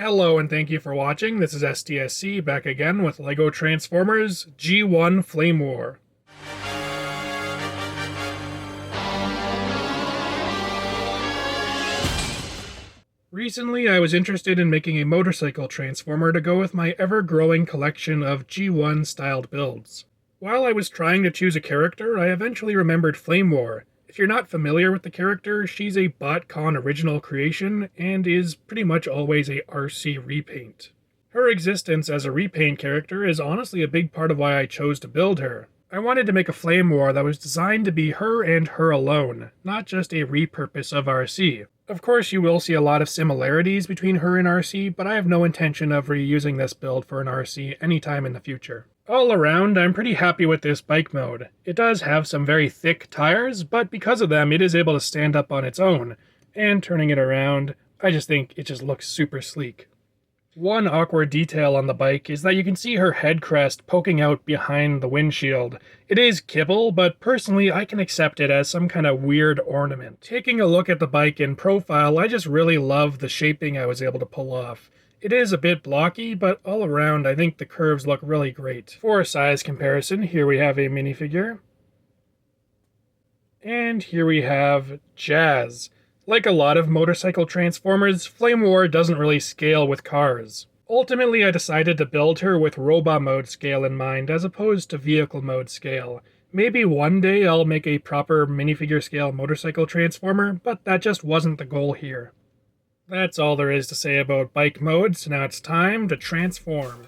Hello and thank you for watching. This is STSC back again with LEGO Transformers G1 Flamewar. Recently, I was interested in making a motorcycle transformer to go with my ever-growing collection of G1 styled builds. While I was trying to choose a character, I eventually remembered Flamewar. If you're not familiar with the character, she's a BotCon original creation and is pretty much always a RC repaint. Her existence as a repaint character is honestly a big part of why I chose to build her. I wanted to make a Flamewar that was designed to be her and her alone, not just a repurpose of RC. Of course, you will see a lot of similarities between her and RC, but I have no intention of reusing this build for an RC anytime in the future. All around, I'm pretty happy with this bike mode. It does have some very thick tires, but because of them, it is able to stand up on its own. And turning it around, I just think it just looks super sleek. One awkward detail on the bike is that you can see her head crest poking out behind the windshield. It is kibble, but personally I can accept it as some kind of weird ornament. Taking a look at the bike in profile, I just really love the shaping I was able to pull off. It is a bit blocky, but all around I think the curves look really great. For a size comparison, here we have a minifigure. And here we have Jazz. Like a lot of motorcycle transformers, Flamewar doesn't really scale with cars. Ultimately, I decided to build her with robot mode scale in mind as opposed to vehicle mode scale. Maybe one day I'll make a proper minifigure scale motorcycle transformer, but that just wasn't the goal here. That's all there is to say about bike mode, so now it's time to transform.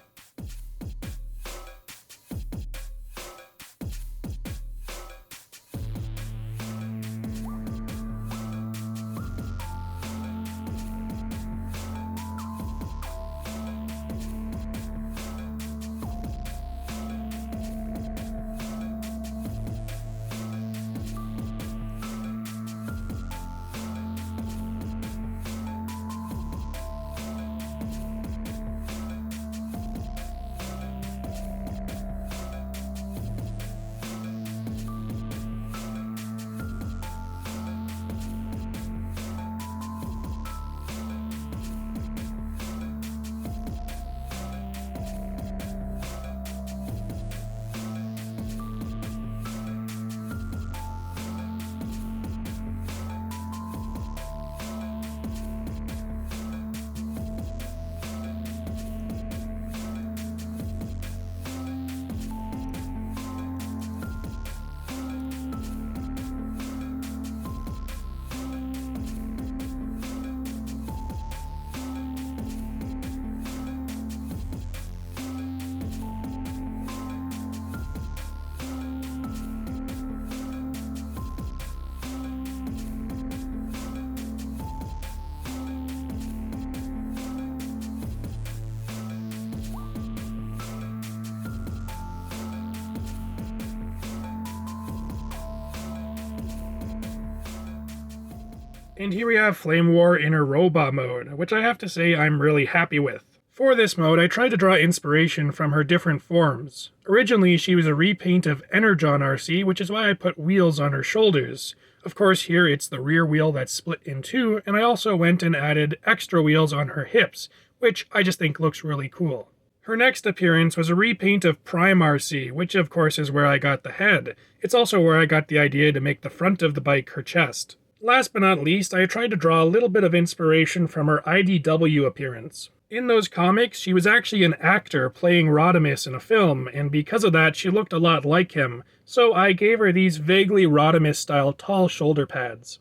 And here we have Flamewar in her robot mode, which I have to say I'm really happy with. For this mode, I tried to draw inspiration from her different forms. Originally, she was a repaint of Energon RC, which is why I put wheels on her shoulders. Of course, here it's the rear wheel that's split in two, and I also went and added extra wheels on her hips, which I just think looks really cool. Her next appearance was a repaint of Prime RC, which of course is where I got the head. It's also where I got the idea to make the front of the bike her chest. Last but not least, I tried to draw a little bit of inspiration from her IDW appearance. In those comics, she was actually an actor playing Rodimus in a film, and because of that, she looked a lot like him, so I gave her these vaguely Rodimus-style tall shoulder pads.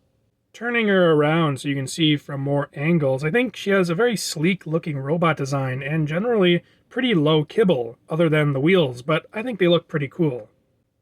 Turning her around so you can see from more angles, I think she has a very sleek-looking robot design, and generally pretty low kibble, other than the wheels, but I think they look pretty cool.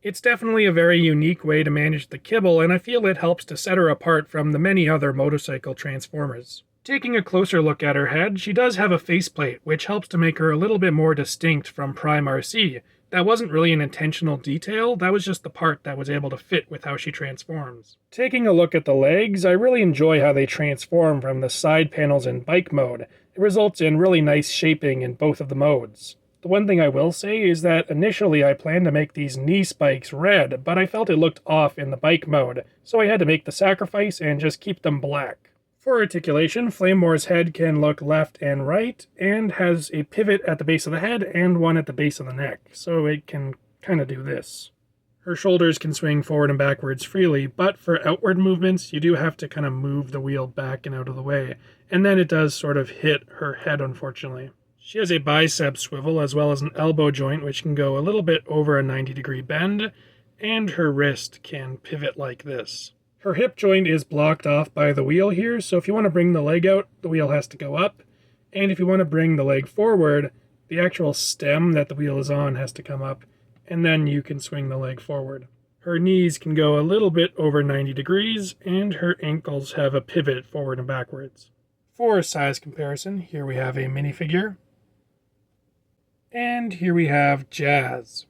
It's definitely a very unique way to manage the kibble, and I feel it helps to set her apart from the many other motorcycle transformers. Taking a closer look at her head, she does have a faceplate, which helps to make her a little bit more distinct from Prime RC. That wasn't really an intentional detail, that was just the part that was able to fit with how she transforms. Taking a look at the legs, I really enjoy how they transform from the side panels in bike mode. It results in really nice shaping in both of the modes. The one thing I will say is that initially I planned to make these knee spikes red, but I felt it looked off in the bike mode, so I had to make the sacrifice and just keep them black. For articulation, Flamewar's head can look left and right, and has a pivot at the base of the head and one at the base of the neck, so it can kind of do this. Her shoulders can swing forward and backwards freely, but for outward movements, you do have to kind of move the wheel back and out of the way, and then it does sort of hit her head, unfortunately. She has a bicep swivel as well as an elbow joint, which can go a little bit over a 90-degree bend, and her wrist can pivot like this. Her hip joint is blocked off by the wheel here, so if you want to bring the leg out, the wheel has to go up, and if you want to bring the leg forward, the actual stem that the wheel is on has to come up, and then you can swing the leg forward. Her knees can go a little bit over 90 degrees, and her ankles have a pivot forward and backwards. For size comparison, here we have a minifigure, and here we have Jazz.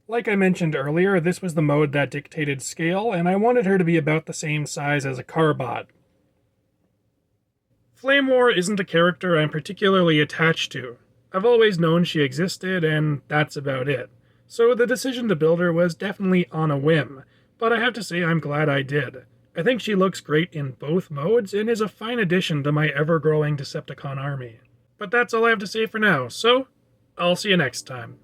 Like I mentioned earlier, this was the mode that dictated scale, and I wanted her to be about the same size as a Carbot. Flamewar isn't a character I'm particularly attached to. I've always known she existed, and that's about it. So the decision to build her was definitely on a whim, but I have to say I'm glad I did. I think she looks great in both modes and is a fine addition to my ever-growing Decepticon army. But that's all I have to say for now, so I'll see you next time.